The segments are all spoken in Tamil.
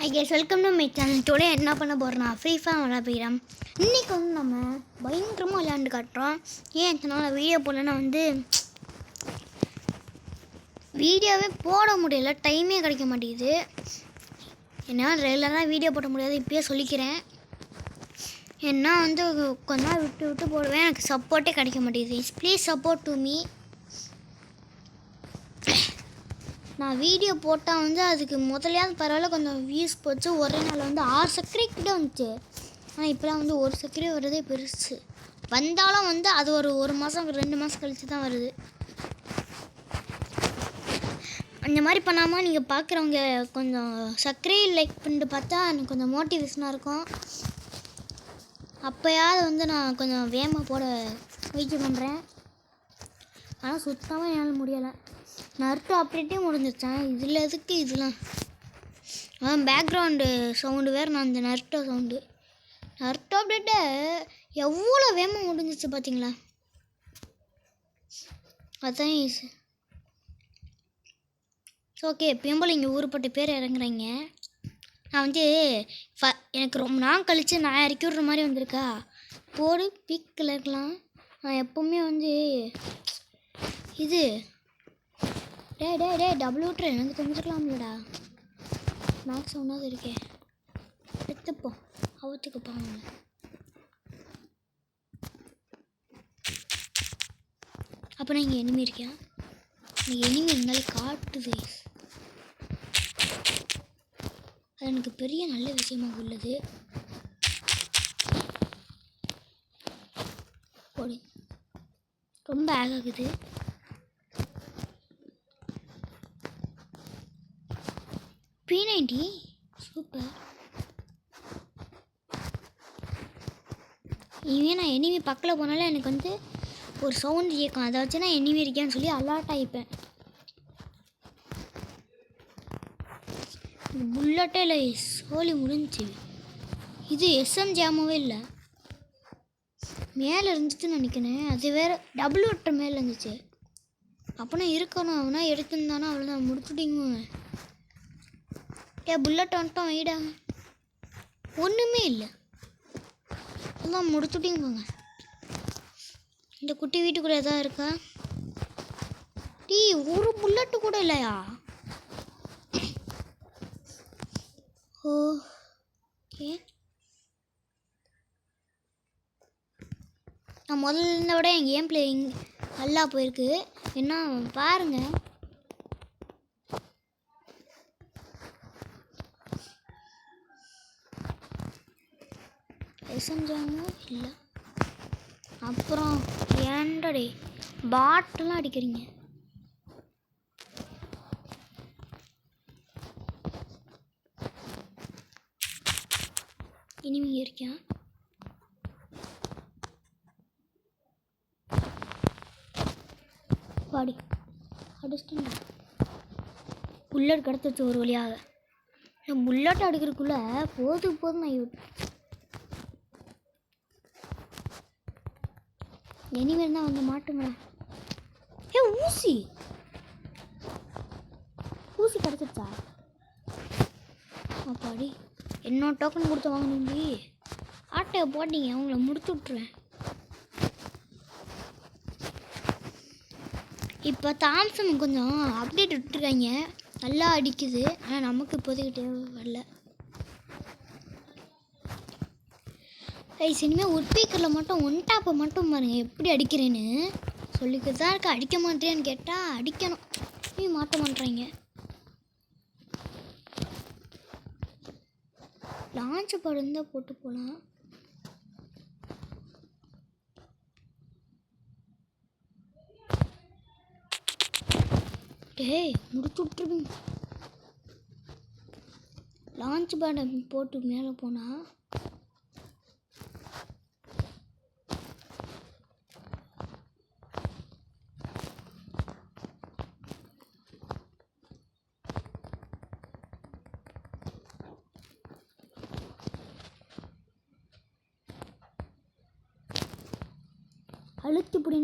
I guess welcome to my channel. Today என்ன பண்ண போகிறோன்னா ஃப்ரீ ஃபயர் விளையாட போயிடும். இன்றைக்கி நம்ம பயங்கரமாக விளையாண்டு காட்டுறோம். ஏன் நான் வீடியோ போடலன்னா வீடியோவே போட முடியல, டைமே கிடைக்க மாட்டேங்குது. என்னால் ரெகுலராக வீடியோ போட முடியாது, இப்போயே சொல்லிக்கிறேன். ஏன்னா கொஞ்ச நாள் விட்டு விட்டு போடுவேன், எனக்கு சப்போர்ட்டே கிடைக்க மாட்டேங்குது. Please support to me. நான் வீடியோ போட்டால் அதுக்கு முதலையாவது பரவாயில்ல, கொஞ்சம் வியூஸ் போச்சு. ஒரே நாள் 6 சக்கரை கிட்ட வந்துச்சு. ஆனால் இப்போலாம் 1 சக்கரை வர்றதே பெருசு. வந்தாலும் அது ஒரு மாதம் 2 மாதம் கழித்து தான் வருது. அந்த மாதிரி பண்ணாமல் நீங்கள் பார்க்குறவங்க கொஞ்சம் சர்க்கரையை லைக் பண்ணிட்டு பார்த்தா எனக்கு கொஞ்சம் மோட்டிவேஷனாக இருக்கும். அப்போயாவது நான் கொஞ்சம் வேகமாக போட முயற்சி பண்ணுறேன். ஆனால் சுத்தமாக என்னால் முடியலை. நருட்டோ அப்டேட்டே முடிஞ்சிருச்சேன். இதில் எதுக்கு இதெல்லாம் பேக்ரவுண்டு சவுண்டு வேறு. நான் இந்த நருட்டோ அப்டேட்டை எவ்வளோ வேகமாக முடிஞ்சிச்சு பார்த்தீங்களா? அதுதான் ஓகே. எப்பயும் போல் இங்கே ஊருப்பட்ட பேர் இறங்குறீங்க. நான் எனக்கு ரொம்ப நாள் கழித்து நான் இறக்கி விட்ற மாதிரி வந்திருக்கா. போடு பிக்கில் இருக்கலாம். நான் எப்போவுமே இது டே டபுள் விட்ரு எனக்கு தெரிஞ்சுக்கலாம்லடா. மேக்ஸ் ஒன்றாவது இருக்கே, எடுத்துப்போம் அவத்துக்குப்பாங்க. அப்போ நான் இங்கே எனிமி இருக்கேன். இங்கே எனிமி இருந்தாலும் காட்டுது. அது எனக்கு பெரிய நல்ல விஷயமாக உள்ளது. போடு, ரொம்ப ஆகுது. P90 super. இனிமே நான் எனிமி பக்கத்தில் போனாலும் எனக்கு ஒரு சவுண்ட் கேட்கும். அதை வச்சு நான் எனிமி இருக்கேன்னு சொல்லி அலர்ட் ஆகிப்பேன். புல்லட்டே இல்லை, சோலி முடிஞ்சிச்சு. இது எஸ்எம்ஜாமாவே இல்லை, மேலே இருந்துச்சுன்னு நினைக்கிறேன். அது வேறு டபுள் விட்ட மேலே இருந்துச்சு. அப்போனா இருக்கணும், அவனா எடுத்துருந்தானா அவ்வளோதான், முடிச்சுட்டிங்க. புல்லட் வந்துட்டோம் ஐடா. ஒன்றுமே இல்லை, அதான் முடிச்சுட்டிங்க போங்க. இந்த குட்டி வீட்டுக்குள்ளே எதாவது இருக்கா? ஒரு புல்லட்டு கூட இல்லையா? ஓகே, நான் முதல்ல விட என் கேம் பிளேயிங் நல்லா போயிருக்கு. என்ன பாருங்கள். எசஞ்சாமும் இல்லை. அப்புறம் ஏண்டடே பாட்டெல்லாம் அடிக்கிறீங்க? இனிமே இருக்கேன். பாடி அடிச்சிட்டேன். புல்லட் கிடச்சிச்சு ஒரு வழியாக. புல்லட் அடிக்கிறதுக்குள்ளே போதும் நான் எனிமே இருந்தால் மாட்டுங்களா? ஊசி கிடச்சிருச்சா? அப்பாடி, என்னோட டோக்கன் கொடுத்து வாங்கினீங்க. ஆட்டையை போட்டீங்க, அவங்கள முடிச்சு விட்ருவேன். இப்போ தாம்சன் கொஞ்சம் அப்டேட் விட்டுருக்காங்க, நல்லா அடிக்குது. ஆனால் நமக்கு இப்போதைக்கு தேவை வரல. இனிமேல் உட்பீக்கரில் மட்டும் ஒன் டாப்பை மட்டும் பாருங்க எப்படி அடிக்கிறேன்னு சொல்லிக்கிட்டு தான் இருக்க. அடிக்க மாட்டேன்னு கேட்டால் அடிக்கணும், நீ மாட்ட மாட்டேறீங்க. லான்ச் பாடு இருந்தால் போட்டு போகலாம். முடிச்சு விட்டுருவீங்க. லான்ச் பேடை போட்டு மேலே போனால்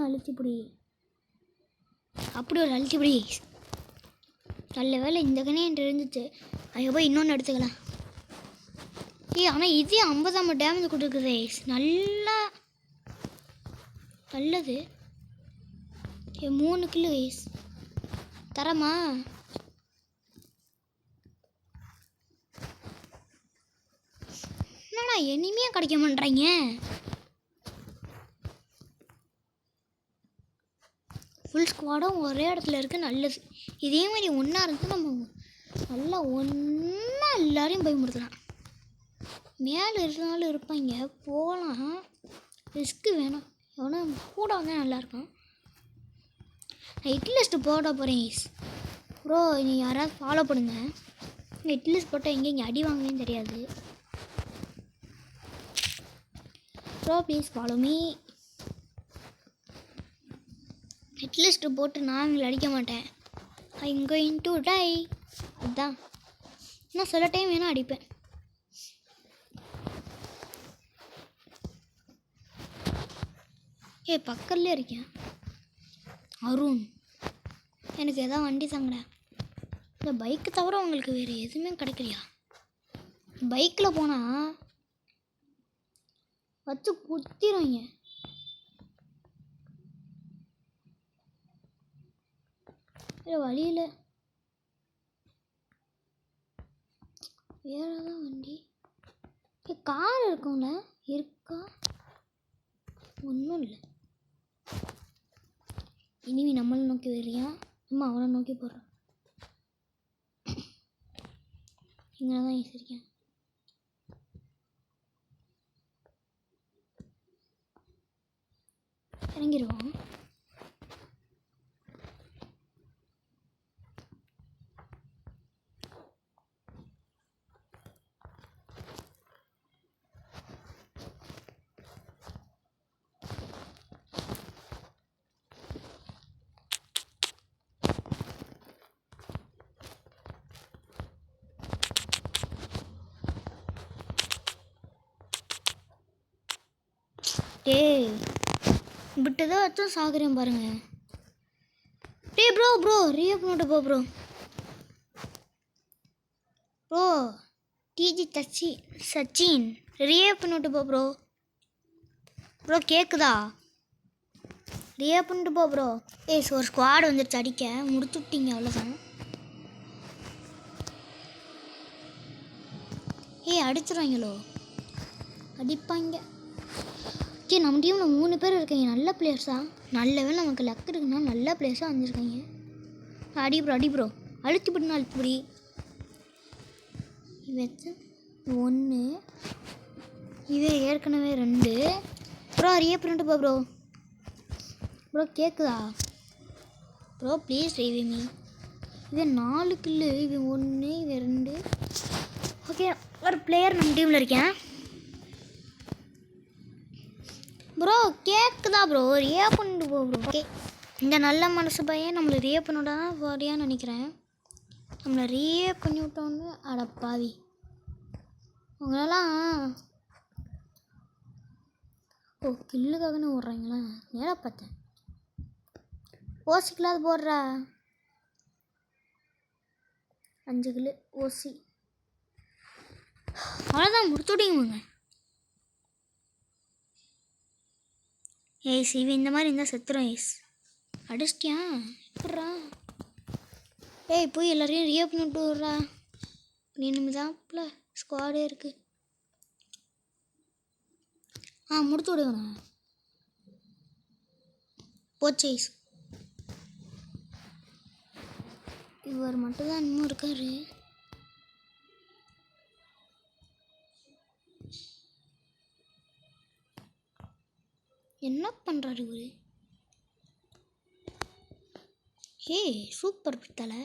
அழுத்திப்பிடி அப்படி ஒரு அழுத்திப்பிடி. நல்ல வேலை இந்த கனே என்று இருந்துச்சு. ஐயோ போய் இன்னொன்று எடுத்துக்கலாம். ஆனால் இதே 50 டேமேஜ் கொடுக்குது நல்லா நல்லது. 3 கிலோ தரமா? என்னடா இனிமையா கிடைக்க மாட்டேறாங்க. ஃபுல் ஸ்குவாடும் ஒரே இடத்துல இருக்குது. நல்லது. இதே மாதிரி ஒன்றா இருந்து நம்ம நல்லா ஒன்றா எல்லாரையும் பயமுறுத்தலாம். மேலே இருந்தாலும் இருப்பாங்க, போகலாம். ரிஸ்க்கு வேணும். எவனா கூட வந்தால் நல்லாயிருக்கும். நான் ஹிட் லிஸ்ட்டு போட போகிறேன் ப்ரோ. நீ யாராவது ஃபாலோ பண்ணுங்க. ஹிட் லிஸ்ட் போட்டால் எங்கே அடி வாங்குவேன்னு தெரியாது. Bro please follow me. Hit list போட்டு நான் இவங்களை அடிக்க மாட்டேன். I am going to tie. அதுதான் நான் சில டைம் வேணால் அடிப்பேன். பக்கத்துலேயே இருக்கேன். அருண், எனக்கு எதாவது வண்டி தாங்கடா. இந்த பைக்கு தவிர உங்களுக்கு வேறு எதுவுமே கிடைக்கலையா? பைக்கில் போனால் வச்சு குத்திடுவாங்க. வழியில் வேறு தான் வண்டி. கார் இருக்கும்ல? இருக்கா? ஒன்றும் இல்லை. இனிமே நம்மளை நோக்கி வரியா? நம்ம அவனை நோக்கி போடுறோம். இங்கே தான் இருக்கேன். இறங்கிடுவோம். டேய் விட்டுதான் வச்சும் சாகுறேன் பாருங்க. டே ப்ரோ ப்ரோ ரீஅப் பண்ணிட்டு போ ப்ரோ. ப்ரோ டிஜி சச்சின் ரீஅப் பண்ணிட்டு போ ப்ரோ. ப்ரோ கேட்குதா? ரீஅப் பண்ணிட்டு போ ப்ரோ. ஒரு ஸ்குவாட் வந்துடுச்சு அடிக்க. முடிச்சு விட்டீங்க அவ்வளோதான். அடிச்சிடுவாங்களோ? அடிப்பாங்க. நம்ம டீமில் 3 பேர் இருக்காங்க. நல்ல பிளேயர்ஸா? நல்லவே நமக்கு லக் இருக்குன்னா நல்ல பிளேயர்ஸாக வந்துருக்காங்க. அடி ப்ரோ அடி ப்ரோ. அழுத்தி பிடினா அழுத்தி பிடி. வச்சு 1 இவன் ஏற்கனவே 2. ப்ரோ ரீஅப் பண்ணிட்டு போ ப்ரோ. ப்ரோ கேட்குதா? Bro please review me. இவன் 4 கில்லு. இவன் 1 இவன் 2. ஓகே ஒரு பிளேயர் நம்ம டீமில் இருக்கேன். ப்ரோ கேட்குதா ப்ரோ? ரீஅப் பண்ணிட்டு போ ப்ரோ. ஓகே இந்த நல்ல மனசு பையன் நம்மளை ரீஅப் பண்ணிவிட்டா தான் வரியான்னு நினைக்கிறேன். நம்மளை ரீஅப் பண்ணி விட்டோன்னு அடப்பாவி. உங்களெல்லாம் கில்லுக்காகன்னு ஓடுறாங்களா? நேராக பார்த்தேன். ஓசிக்கலாது போடுறா. 5 கிலோ ஓசி. அவ்வளோதான் முடிச்சுட்டிங்க. இவன் இந்த மாதிரி இருந்தால் செத்துரும். அடிச்சிட்டியா? எப்பட்றா? போய் எல்லாரையும் ரீஅப் பண்ணிட்டு விட்றா. இனிமேதான்ல ஸ்குவாடே இருக்குது. முடிச்சு விடுவேண்ணா. போச்சு. இவர் மட்டும்தான் இன்னும் இருக்காரு. என்ன பண்ணுறாரு இவர்? சூப்பர் பித்தலை.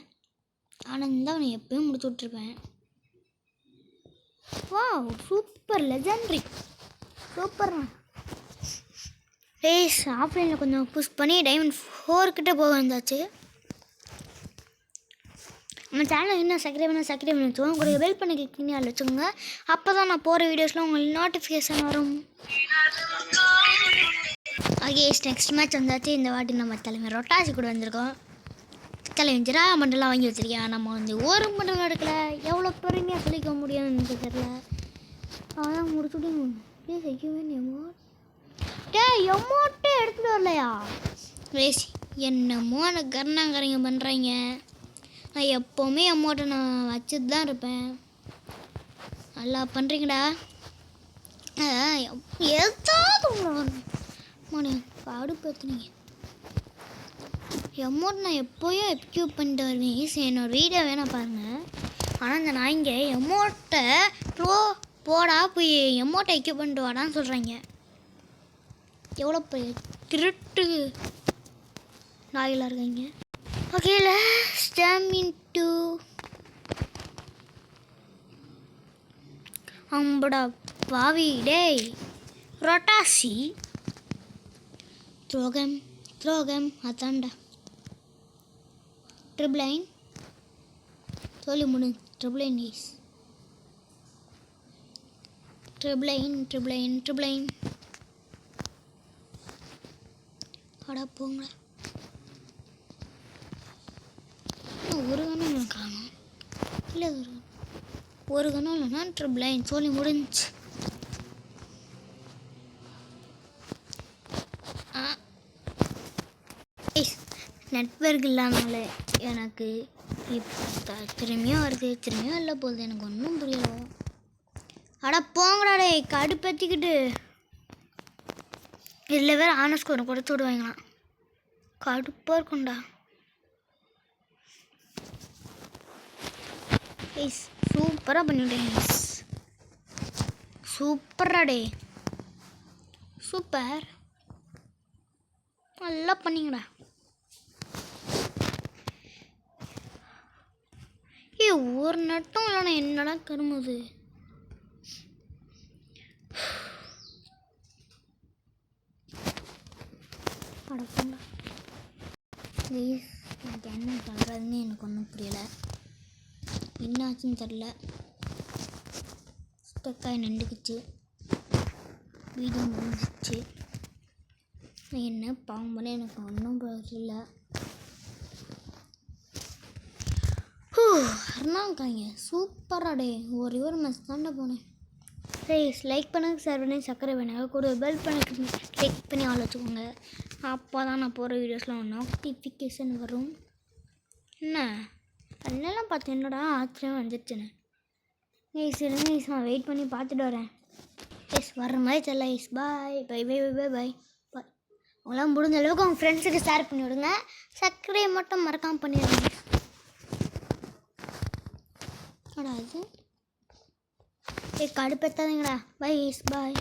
ஆனால் இந்த அவனை எப்பயும் முடிச்சு விட்ருப்பேன். வா சூப்பர் லெஜெண்ட்ரி. சூப்பர்ண்ணா. ஆஃப்லைனில் கொஞ்சம் புஷ் பண்ணி டைமண்ட் 4 கிட்டே போக வந்தாச்சு. நம்ம சேனல் இன்னும் சப்ஸ்கிரைப் பண்ணி வச்சுக்கோங்க. உங்களுக்கு பெல் பண்ணி கிளிக் பண்ணி அதில் வச்சுக்கோங்க. அப்போ தான் நான் போகிற வீடியோஸ்லாம் உங்களுக்கு நோட்டிஃபிகேஷன் வரும். ஓகே நெக்ஸ்ட் மேட்ச் வந்தாச்சு. இந்த வாட்டி நம்ம தலைமை ரொட்டாசி கூட வந்திருக்கோம். தலைவன் ஜிரா மண்டலாம் வாங்கி வச்சுருக்கேன். நம்ம ஒரு மண்டலம் எடுக்கலை. எவ்வளோ பெருமையாக சொல்லிக்க முடியும்னு எனக்கு தெரியல. அதான் முடிச்சுட்டு ப்ளீஸ் ஐக்கியமே எமோட் எமோட்டே எடுத்துகிட்டு வரலையா வேசி என்னமோ எனக்கு கருணாங்கரைங்க பண்ணுறாங்க நான் எப்போவுமே எமோட்டை நான் வச்சுட்டு தான் இருப்பேன் நல்லா பண்ணுறீங்கடா ஏதாவது மணி அடுப்பேற்றுனீங்க எமௌண்ட் நான் எப்போயும் எக்யூப் பண்ணிட்டு வருவேன் என்னோடய வீடியோ வேணால் பாருங்கள் ஆனால் இந்த நாய்ங்க எமௌண்ட்டை போடா போய் எமௌண்ட்டை எக்யூப் பண்ணிட்டு வாடான்னு சொல்கிறாங்க எவ்வளோ போய் திருட்டு நாய்களாக இருக்காங்க ஓகேல ஸ்டாமின் டூ அம்படா பாவி டேய் ரொட்டாசி த்ரோகம் அதான்டா ட்ரிபிளைன் சொல்லி முடி ட்ரிபிளைன் ஈஸ் ட்ரிபிளைன் அடா போங்க ஒரு கணம் எனக்கு காணும் இல்லை ஒரு கணம் இல்லைன்னா ட்ரிபிளைன் சொல்லி முடிஞ்சு நெட்வொர்க் இல்லாதனால எனக்கு இப்போ திரும்பியும் வருது திரும்பியும் இல்லை போகுது எனக்கு ஒன்றும் புரியல அடா போங்கடா டே கடுப்பேற்றிக்கிட்டு இதில் வேறு ஆனஸ்கோரை கொடுத்து விடுவாங்களாம் கடுப்பாக இருக்கும்டா ஏய் சூப்பராக பண்ணிவிட்டேன் சூப்பரா டே சூப்பர் நல்லா பண்ணிங்கடா ஒரு நட்டம் இல்லைனா என்னடா கருமுது அடப்பா எனக்கு என்ன பண்ணுறதுன்னு எனக்கு ஒன்றும் புரியலை என்னாச்சுன்னு தெரில ஸ்டக்காய் நின்றுக்குச்சு வீடியோ முடிஞ்சிச்சு என்ன பாவம் பண்ண எனக்கு ஒன்றும் புரியல அருணாங்காய்ங்க சூப்பராக டே ஒரு மஸ்ட் தாண்டா போனேன் சரி லைக் பண்ணுங்க ஷேர் பண்ணி சப்ஸ்கிரைப் பண்ணுங்க கூட பெல் பண்ணி கிளிக் பண்ணி ஆள் வச்சுக்கோங்க அப்போ தான் நான் போகிற வீடியோஸ்லாம் நோட்டிஃபிகேஷன் வரும் என்ன அதெல்லாம் பார்த்து என்னடா ஆச்சரியம் வந்துடுச்சுன்னு இருங்க நான் வெயிட் பண்ணி பார்த்துட்டு வரேன் வர்ற மாதிரி தெரியல bye bye bye bye bye bye bye அவங்களாம் முடிஞ்ச அளவுக்கு அவங்க ஃப்ரெண்ட்ஸுக்கு ஷேர் பண்ணி விடுங்க சர்க்கரையை மட்டும் மறக்காமல் பண்ணிடுங்க அது கடுப்பேத்தாதீங்கடா பை பாய்